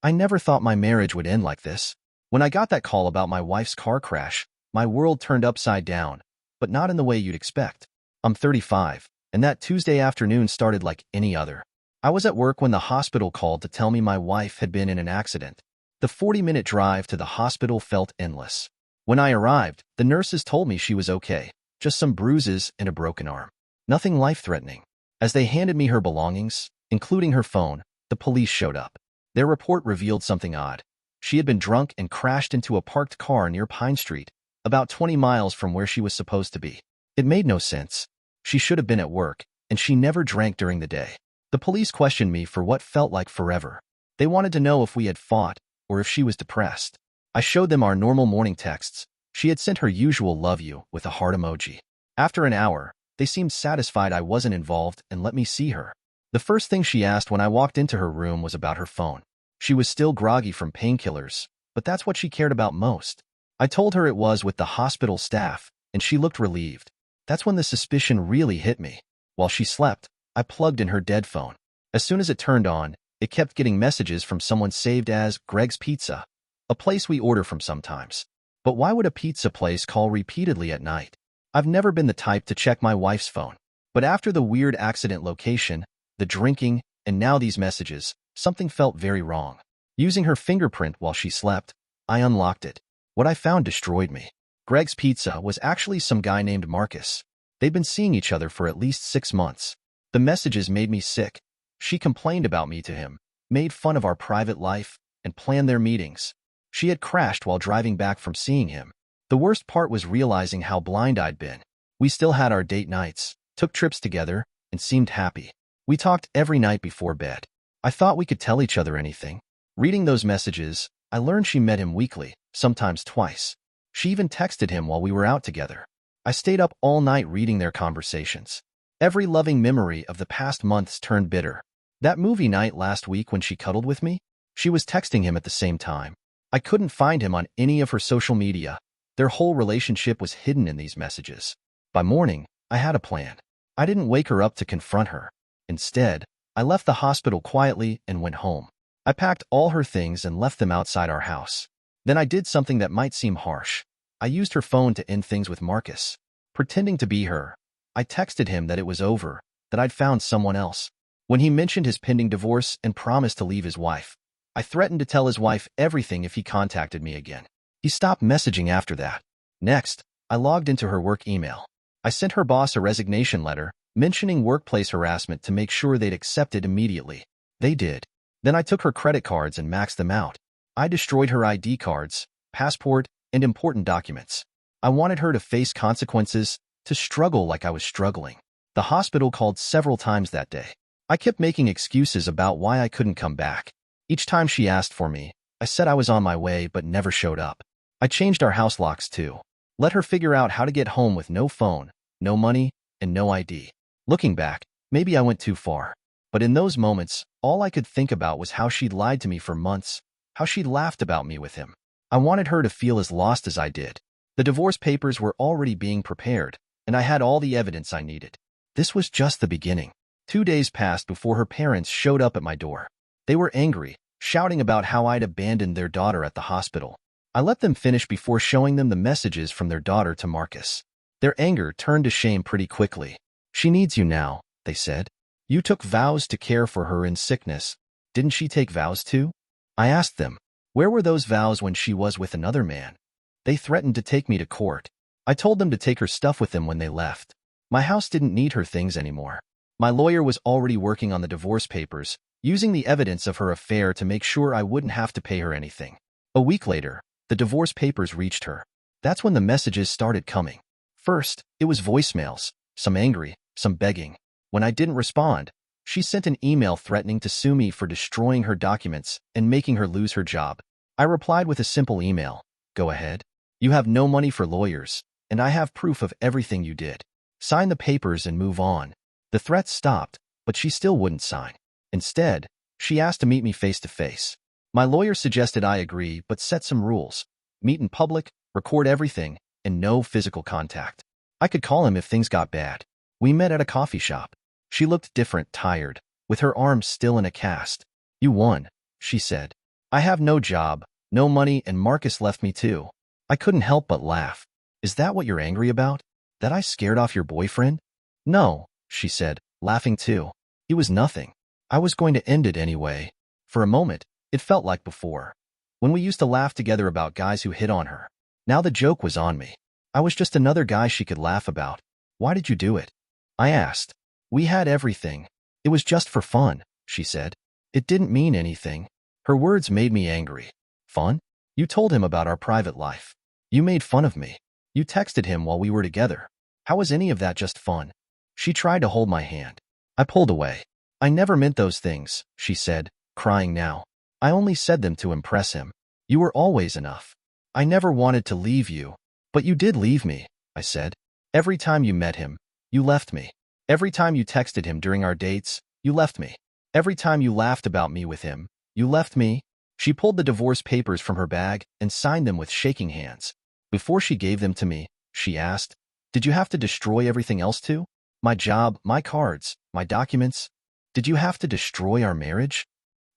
I never thought my marriage would end like this. When I got that call about my wife's car crash, my world turned upside down, but not in the way you'd expect. I'm 35, and that Tuesday afternoon started like any other. I was at work when the hospital called to tell me my wife had been in an accident. The 40-minute drive to the hospital felt endless. When I arrived, the nurses told me she was okay, just some bruises and a broken arm. Nothing life-threatening. As they handed me her belongings, including her phone, the police showed up. Their report revealed something odd. She had been drunk and crashed into a parked car near Pine Street, about 20 miles from where she was supposed to be. It made no sense. She should have been at work, and she never drank during the day. The police questioned me for what felt like forever. They wanted to know if we had fought or if she was depressed. I showed them our normal morning texts. She had sent her usual love you with a heart emoji. After an hour, they seemed satisfied I wasn't involved and let me see her. The first thing she asked when I walked into her room was about her phone. She was still groggy from painkillers, but that's what she cared about most. I told her it was with the hospital staff, and she looked relieved. That's when the suspicion really hit me. While she slept, I plugged in her dead phone. As soon as it turned on, it kept getting messages from someone saved as Greg's Pizza, a place we order from sometimes. But why would a pizza place call repeatedly at night? I've never been the type to check my wife's phone. But after the weird accident location, the drinking, and now these messages, something felt very wrong. Using her fingerprint while she slept, I unlocked it. What I found destroyed me. Greg's Pizza was actually some guy named Marcus. They'd been seeing each other for at least 6 months. The messages made me sick. She complained about me to him, made fun of our private life, and planned their meetings. She had crashed while driving back from seeing him. The worst part was realizing how blind I'd been. We still had our date nights, took trips together, and seemed happy. We talked every night before bed. I thought we could tell each other anything. Reading those messages, I learned she met him weekly, sometimes twice. She even texted him while we were out together. I stayed up all night reading their conversations. Every loving memory of the past months turned bitter. That movie night last week when she cuddled with me, she was texting him at the same time. I couldn't find him on any of her social media. Their whole relationship was hidden in these messages. By morning, I had a plan. I didn't wake her up to confront her. Instead, I left the hospital quietly and went home. I packed all her things and left them outside our house. Then I did something that might seem harsh. I used her phone to end things with Marcus. Pretending to be her, I texted him that it was over, that I'd found someone else. When he mentioned his pending divorce and promised to leave his wife, I threatened to tell his wife everything if he contacted me again. He stopped messaging after that. Next, I logged into her work email. I sent her boss a resignation letter, mentioning workplace harassment to make sure they'd accept it immediately. They did. Then I took her credit cards and maxed them out. I destroyed her ID cards, passport, and important documents. I wanted her to face consequences, to struggle like I was struggling. The hospital called several times that day. I kept making excuses about why I couldn't come back. Each time she asked for me, I said I was on my way but never showed up. I changed our house locks too. Let her figure out how to get home with no phone, no money, and no ID. Looking back, maybe I went too far. But in those moments, all I could think about was how she'd lied to me for months, how she'd laughed about me with him. I wanted her to feel as lost as I did. The divorce papers were already being prepared, and I had all the evidence I needed. This was just the beginning. 2 days passed before her parents showed up at my door. They were angry, shouting about how I'd abandoned their daughter at the hospital. I let them finish before showing them the messages from their daughter to Marcus. Their anger turned to shame pretty quickly. "She needs you now," they said. "You took vows to care for her in sickness. Didn't she take vows too?" I asked them, where were those vows when she was with another man? They threatened to take me to court. I told them to take her stuff with them when they left. My house didn't need her things anymore. My lawyer was already working on the divorce papers, using the evidence of her affair to make sure I wouldn't have to pay her anything. A week later, the divorce papers reached her. That's when the messages started coming. First, it was voicemails, some angry, some begging. When I didn't respond, she sent an email threatening to sue me for destroying her documents and making her lose her job. I replied with a simple email. "Go ahead. You have no money for lawyers, and I have proof of everything you did. Sign the papers and move on." The threats stopped, but she still wouldn't sign. Instead, she asked to meet me face to face. My lawyer suggested I agree, but set some rules. Meet in public, record everything, and no physical contact. I could call him if things got bad. We met at a coffee shop. She looked different, tired, with her arms still in a cast. "You won," she said. I have no job, no money, and Marcus left me too. I couldn't help but laugh. Is that what you're angry about? That I scared off your boyfriend? No, she said, laughing too. It was nothing. I was going to end it anyway. For a moment, it felt like before, when we used to laugh together about guys who hit on her. Now the joke was on me. I was just another guy she could laugh about. Why did you do it? I asked. We had everything. It was just for fun, she said. It didn't mean anything. Her words made me angry. Fun? You told him about our private life. You made fun of me. You texted him while we were together. How was any of that just fun? She tried to hold my hand. I pulled away. I never meant those things, she said, crying now. I only said them to impress him. You were always enough. I never wanted to leave you. But you did leave me, I said. Every time you met him, you left me. Every time you texted him during our dates, you left me. Every time you laughed about me with him, you left me. She pulled the divorce papers from her bag and signed them with shaking hands. Before she gave them to me, she asked, did you have to destroy everything else too? My job, my cards, my documents? Did you have to destroy our marriage?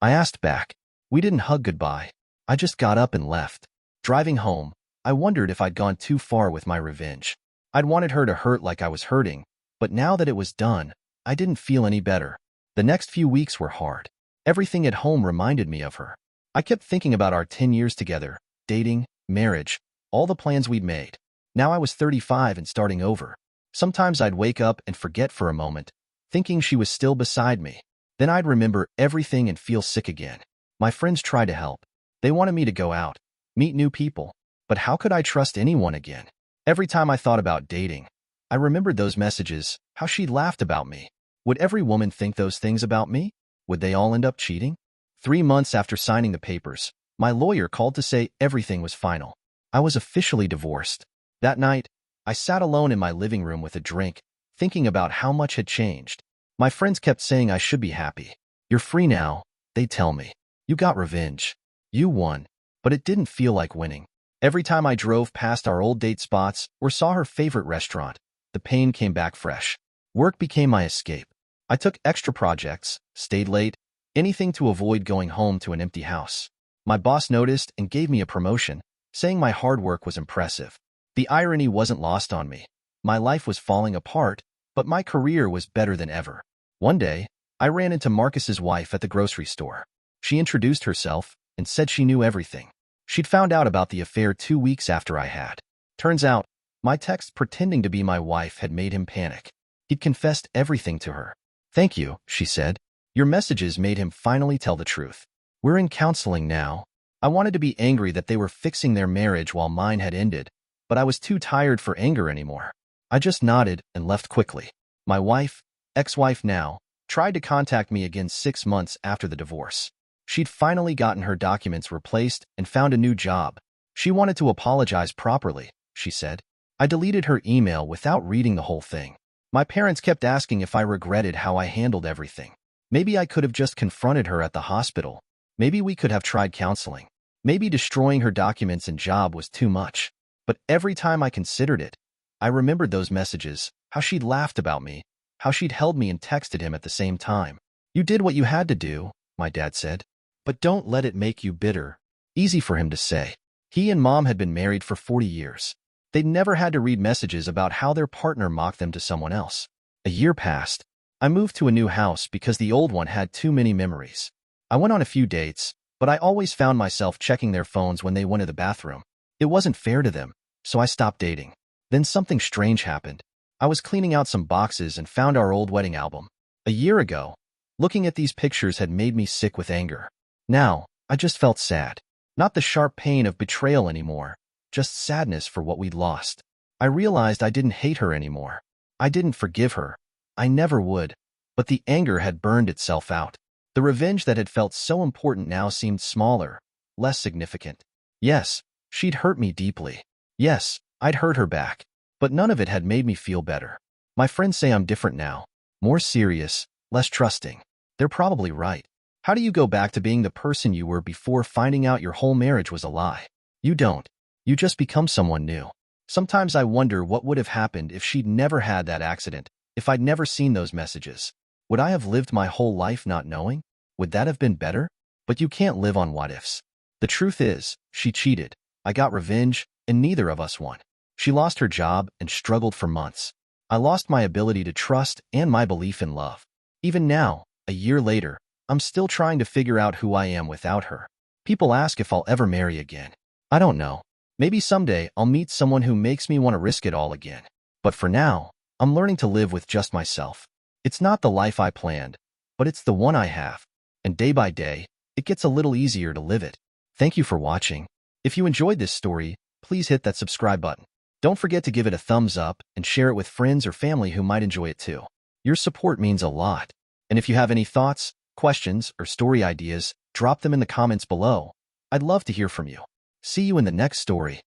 I asked back. We didn't hug goodbye. I just got up and left. Driving home, I wondered if I'd gone too far with my revenge. I'd wanted her to hurt like I was hurting, but now that it was done, I didn't feel any better. The next few weeks were hard. Everything at home reminded me of her. I kept thinking about our 10 years together, dating, marriage, all the plans we'd made. Now I was 35 and starting over. Sometimes I'd wake up and forget for a moment, thinking she was still beside me. Then I'd remember everything and feel sick again. My friends tried to help. They wanted me to go out, meet new people. But how could I trust anyone again? Every time I thought about dating, I remembered those messages, how she'd laughed about me. Would every woman think those things about me? Would they all end up cheating? 3 months after signing the papers, my lawyer called to say everything was final. I was officially divorced. That night, I sat alone in my living room with a drink, thinking about how much had changed. My friends kept saying I should be happy. You're free now, they'd tell me. You got revenge. You won. But it didn't feel like winning. Every time I drove past our old date spots or saw her favorite restaurant, the pain came back fresh. Work became my escape. I took extra projects, stayed late, anything to avoid going home to an empty house. My boss noticed and gave me a promotion, saying my hard work was impressive. The irony wasn't lost on me. My life was falling apart, but my career was better than ever. One day, I ran into Marcus's wife at the grocery store. She introduced herself and said she knew everything. She'd found out about the affair 2 weeks after I had. Turns out, my text pretending to be my wife had made him panic. He'd confessed everything to her. Thank you, she said. Your messages made him finally tell the truth. We're in counseling now. I wanted to be angry that they were fixing their marriage while mine had ended, but I was too tired for anger anymore. I just nodded and left quickly. My wife, ex-wife now, tried to contact me again 6 months after the divorce. She'd finally gotten her documents replaced and found a new job. She wanted to apologize properly, she said. I deleted her email without reading the whole thing. My parents kept asking if I regretted how I handled everything. Maybe I could have just confronted her at the hospital. Maybe we could have tried counseling. Maybe destroying her documents and job was too much. But every time I considered it, I remembered those messages, how she'd laughed about me, how she'd held me and texted him at the same time. You did what you had to do, my dad said. But don't let it make you bitter. Easy for him to say. He and Mom had been married for 40 years. They'd never had to read messages about how their partner mocked them to someone else. A year passed. I moved to a new house because the old one had too many memories. I went on a few dates, but I always found myself checking their phones when they went to the bathroom. It wasn't fair to them, so I stopped dating. Then something strange happened. I was cleaning out some boxes and found our old wedding album. A year ago, looking at these pictures had made me sick with anger. Now, I just felt sad. Not the sharp pain of betrayal anymore, just sadness for what we'd lost. I realized I didn't hate her anymore. I didn't forgive her. I never would. But the anger had burned itself out. The revenge that had felt so important now seemed smaller, less significant. Yes, she'd hurt me deeply. Yes, I'd hurt her back. But none of it had made me feel better. My friends say I'm different now. More serious, less trusting. They're probably right. How do you go back to being the person you were before finding out your whole marriage was a lie? You don't. You just become someone new. Sometimes I wonder what would have happened if she'd never had that accident, if I'd never seen those messages. Would I have lived my whole life not knowing? Would that have been better? But you can't live on what-ifs. The truth is, she cheated. I got revenge, and neither of us won. She lost her job and struggled for months. I lost my ability to trust and my belief in love. Even now, a year later, I'm still trying to figure out who I am without her. People ask if I'll ever marry again. I don't know. Maybe someday I'll meet someone who makes me want to risk it all again. But for now, I'm learning to live with just myself. It's not the life I planned, but it's the one I have. And day by day, it gets a little easier to live it. Thank you for watching. If you enjoyed this story, please hit that subscribe button. Don't forget to give it a thumbs up and share it with friends or family who might enjoy it too. Your support means a lot. And if you have any thoughts, questions, or story ideas, drop them in the comments below. I'd love to hear from you. See you in the next story.